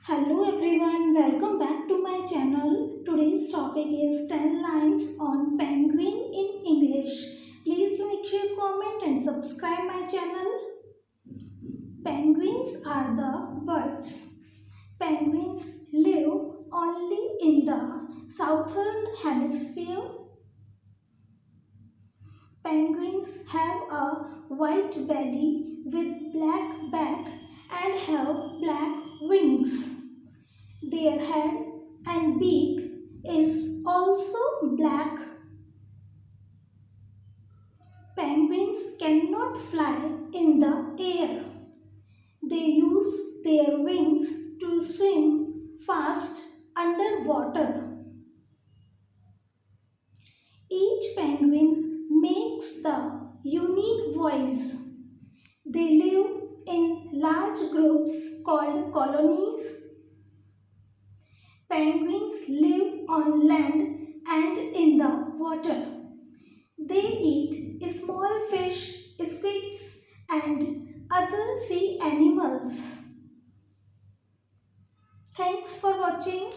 Hello everyone, welcome back to my channel. Today's topic is 10 lines on penguin in English. Please like, share, comment and subscribe my channel. Penguins are the birds. Penguins live only in the Southern Hemisphere. Penguins have a white belly with black back and have black wings. Their head and beak is also black. Penguins cannot fly in the air. They use their wings to swim fast underwater. Each penguin makes the unique voice. They live in large groups called colonies. Penguins live on land and in the water. They eat small fish, squids and other sea animals. Thanks for watching.